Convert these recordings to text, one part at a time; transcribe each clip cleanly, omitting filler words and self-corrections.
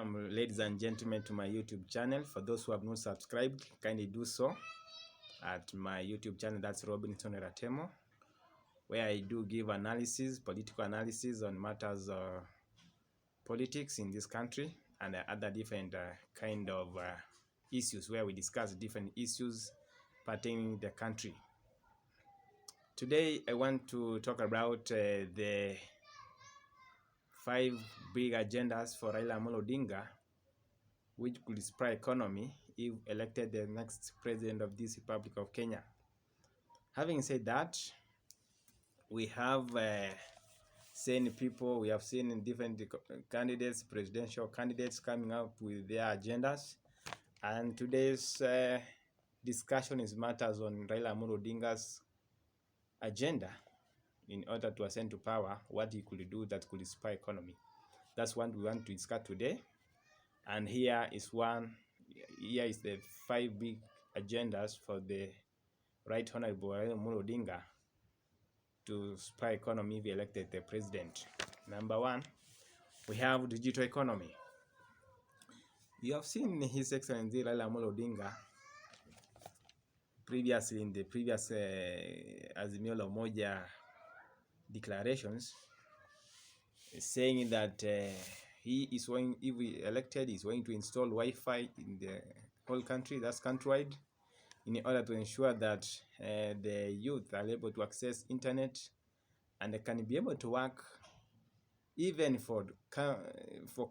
Welcome, ladies and gentlemen, to my YouTube channel. For those who have not subscribed, kindly do so at my YouTube channel. That's Robinson Eratemo, where I do give analysis, political analysis on matters politics in this country and other different kind of issues, where we discuss different issues pertaining the country. Today, I want to talk about the 5 big agendas for Raila Odinga, which could spur economy if elected the next president of this Republic of Kenya. Having said that, we have seen people, we have seen different candidates, presidential candidates coming up with their agendas. And today's discussion is matters on Raila Odinga's agenda in order to ascend to power, what he could do that could spur economy. That's what we want to discuss today. And here is the 5 big agendas for the Right Honorable Raila Odinga to spur economy if elected the president. Number 1, we have digital economy. You have seen His Excellency Raila Odinga previously in the previous Azimio la Umoja declarations, saying that he is going, if we elected, is going to install Wi-Fi in the whole country, that's countrywide, in order to ensure that the youth are able to access internet and they can be able to work even for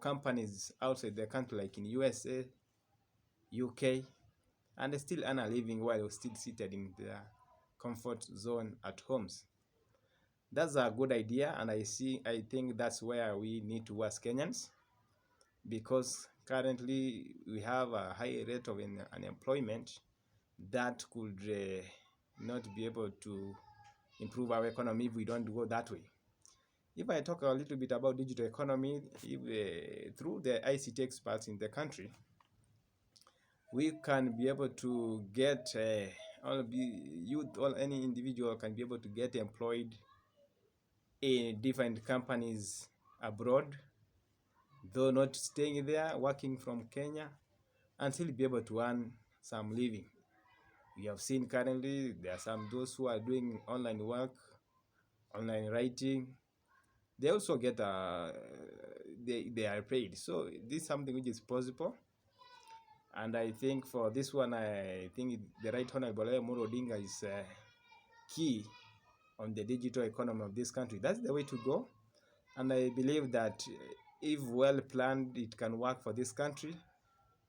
companies outside the country, like in USA, UK, and they still earn a living while still seated in their comfort zone at homes. That's a good idea, and I think that's where we need to work Kenyans, because currently we have a high rate of unemployment that could not be able to improve our economy if we don't go that way. If I talk a little bit about digital economy, through the ICT experts in the country, we can be able to get any individual can be able to get employed in different companies abroad, though not staying there, working from Kenya, and still be able to earn some living. We have seen currently there are those who are doing online work, online writing. They also get they are paid. So this is something which is possible. And I think for this one, I think the Right Honorable Raila Odinga is key on the digital economy of this country. That's the way to go. And I believe that if well planned, it can work for this country.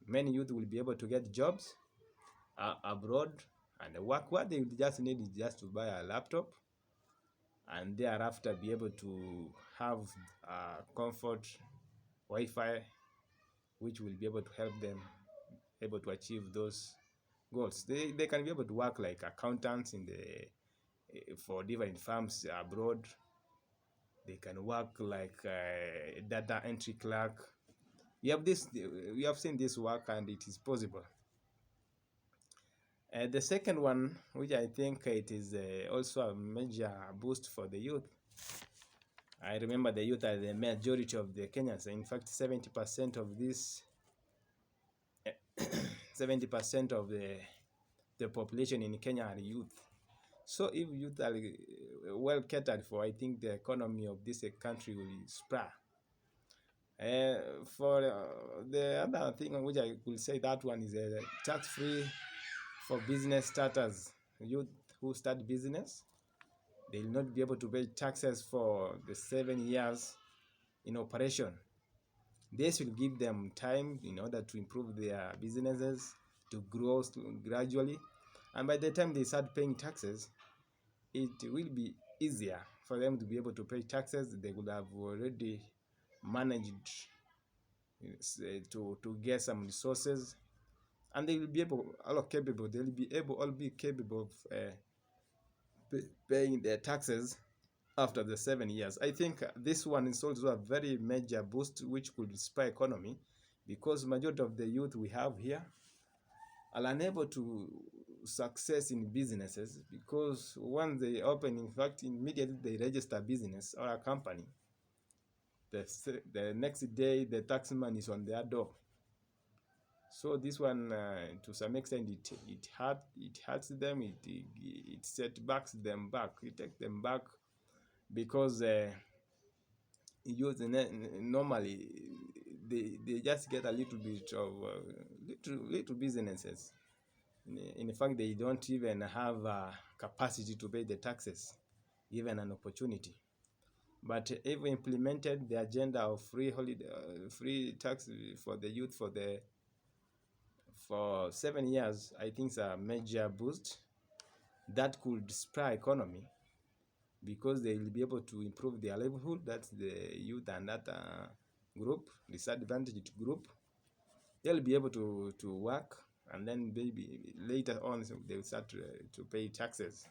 Many youth will be able to get jobs abroad and work. What they just need is just to buy a laptop and thereafter be able to have comfort Wi-Fi, which will be able to help them able to achieve those goals. They can be able to work like accountants for different firms abroad. They can work like data entry clerk. We have seen this work, and it is possible. The second one, which I think it is also a major boost for the youth. I remember the youth are the majority of the Kenyans. In fact, 70% of this, 70% of the population in Kenya are youth. So if youth are well catered for, I think the economy of this country will spur. For the other thing on which I could say, that one is tax-free for business starters. Youth who start business, they will not be able to pay taxes for the 7 years in operation. This will give them time in order to improve their businesses, to grow gradually. And by the time they start paying taxes, it will be easier for them to be able to pay taxes. They would have already managed to get some resources, and they will be able, all be capable of paying their taxes after the 7 years. I think this one is also a very major boost which could spur economy, because majority of the youth we have here are unable to success in businesses, because once they open, in fact, immediately they register a business or a company, the next day the taxman is on their door. So this one, to some extent, it hurts them. It setbacks them back. It takes them back because youth normally they just get a little bit of little businesses. In fact, they don't even have capacity to pay the taxes, given an opportunity. But if we implemented the agenda of free tax for the youth for 7 years, I think it's a major boost that could spur economy, because they will be able to improve their livelihood. That's the youth and that group, disadvantaged group. They'll be able to work, and then maybe later on they will start to pay taxes.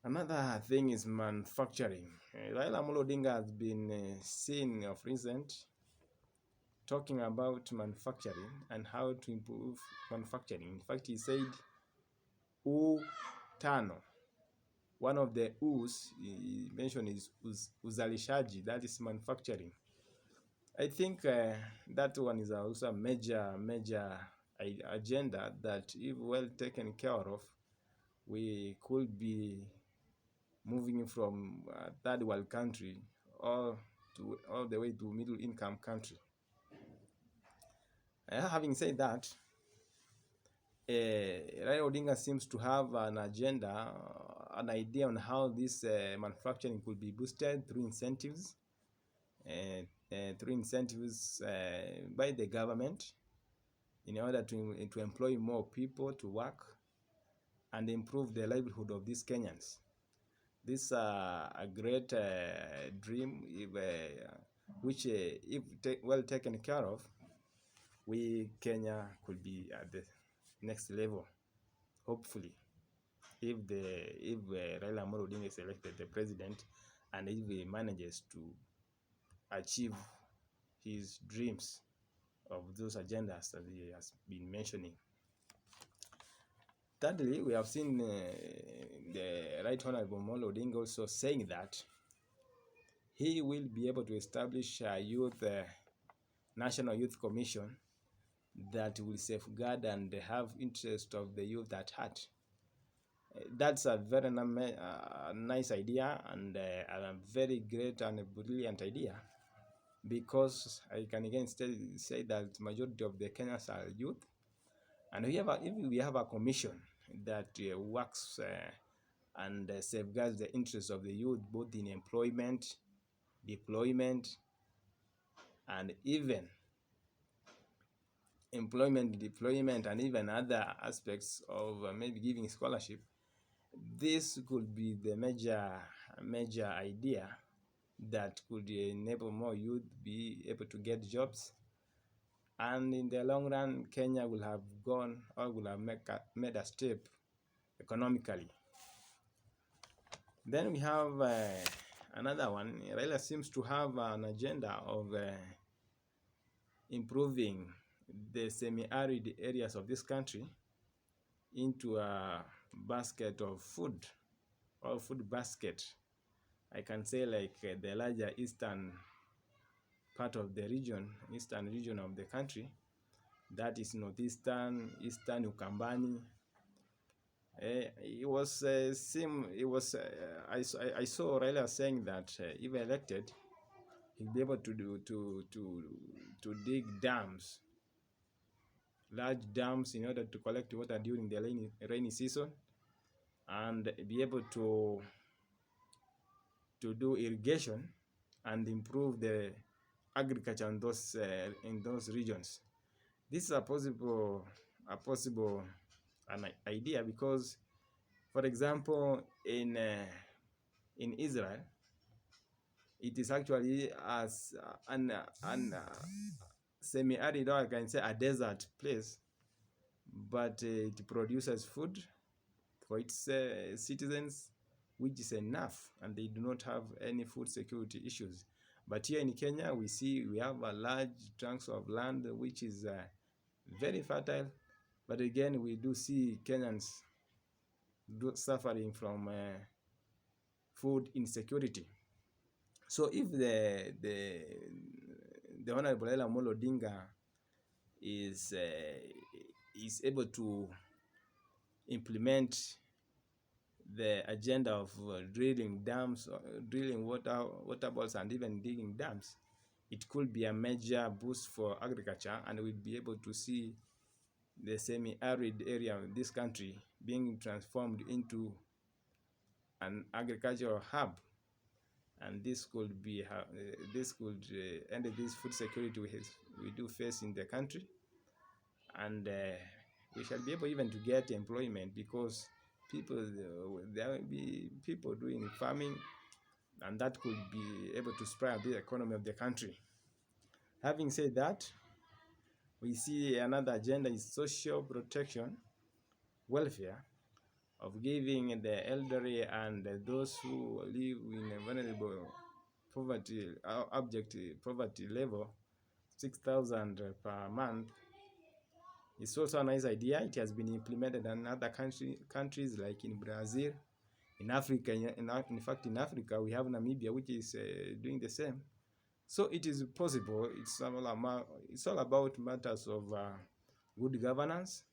Another thing is manufacturing. Raila Odinga has been seen of recent talking about manufacturing and how to improve manufacturing. In fact, he said tano. One of the U's he mentioned is uzalishaji, that is manufacturing. I think that one is also a major agenda that, if well taken care of, we could be moving from third world country all the way to middle income country. Having said that, Raila Odinga seems to have an agenda, an idea on how this manufacturing could be boosted through incentives, by the government, in order to employ more people to work and improve the livelihood of these Kenyans. This is a great dream, which, if well taken care of, Kenya could be at the next level, hopefully, if Raila Odinga is elected the president, and if he manages to achieve his dreams of those agendas that he has been mentioning. Thirdly, we have seen the Right Honorable Odinga also saying that he will be able to establish a National Youth Commission that will safeguard and have interest of the youth at heart. That's a very nice idea, and a very great and brilliant idea, because I can again say that majority of the Kenyans are youth, and if we have a commission that works and safeguards the interests of the youth, both in employment, deployment, and even deployment, and even other aspects of maybe giving scholarship, this could be the major idea that could enable more youth be able to get jobs, and in the long run, Kenya will have made a step economically. Then we have another one. Raila seems to have an agenda of improving the semi-arid areas of this country into a basket of food, or food basket. I can say like the larger eastern part of the region, eastern region of the country, that is northeastern, eastern Ukambani. I saw Raila saying that if elected, he'll be able to dig dams, large dams, in order to collect water during the rainy season, and be able to do irrigation and improve the agriculture in those regions. This is a possible an idea, because, for example, in Israel, it is actually as an semi-arid, or I can say a desert place, but it produces food for its citizens, which is enough, and they do not have any food security issues. But here in Kenya, we have a large chunks of land which is very fertile, but again, we do see Kenyans suffering from food insecurity. So if the Honorable Raila Odinga is able to implement the agenda of drilling dams, drilling water balls, and even digging dams, it could be a major boost for agriculture, and we'll be able to see the semi-arid area of this country being transformed into an agricultural hub. And this could be end this food security we do face in the country, and we shall be able even to get employment, because there will be people doing farming, and that could be able to spur the economy of the country. Having said that, we see another agenda is social protection, welfare, of giving the elderly and those who live in a vulnerable poverty, abject poverty level, 6,000 per month. It's also a nice idea. It has been implemented in other countries like in Brazil, in Africa. In fact, in Africa, we have Namibia, which is doing the same. So it is possible. It's all about matters of good governance.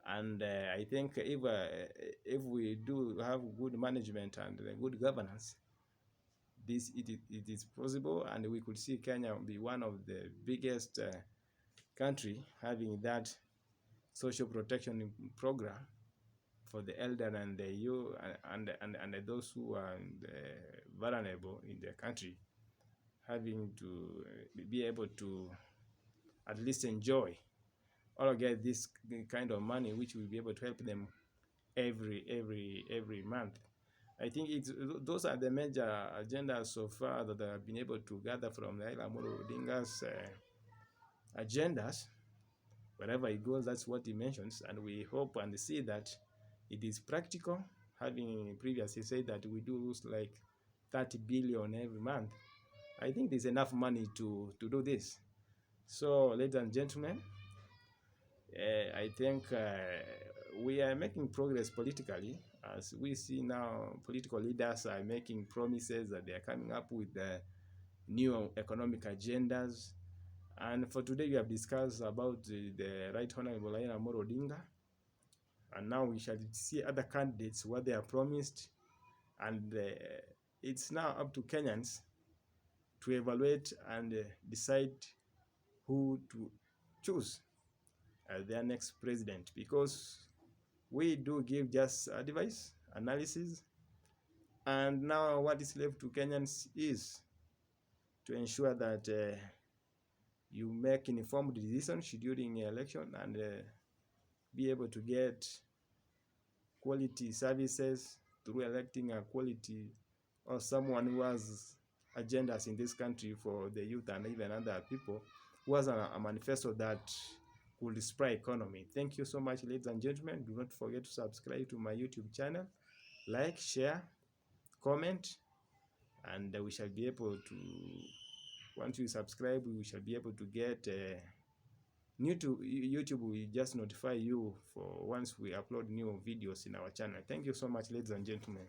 And I think if we do have good management and good governance, it is possible, and we could see Kenya be one of the biggest country having that social protection program for the elder and the youth and those who are vulnerable in the country, having to be able to at least enjoy or get this kind of money, which will be able to help them every month. I think those are the major agendas so far that I've been able to gather from Raila Odinga's agendas. Wherever he goes, that's what he mentions, and we hope and see that it is practical. Having previously said that we do lose like 30 billion every month, I think there's enough money to do this. So, ladies and gentlemen, I think we are making progress politically, as we see now political leaders are making promises that they are coming up with new economic agendas. And for today, we have discussed about the Right Honorable Raila Odinga, and now we shall see other candidates, what they are promised, and it's now up to Kenyans to evaluate and decide who to choose as their next president, because we do give just advice, analysis, and now what is left to Kenyans is to ensure that you make informed decisions during election, and be able to get quality services through electing a quality or someone who has agendas in this country for the youth and even other people, who has a manifesto that will spur economy. Thank you so much, ladies and gentlemen. Do not forget to subscribe to my YouTube channel, like, share, comment, and we shall be able to, once you subscribe, we shall be able to get new to YouTube will just notify you for once we upload new videos in our channel. Thank you so much, ladies and gentlemen.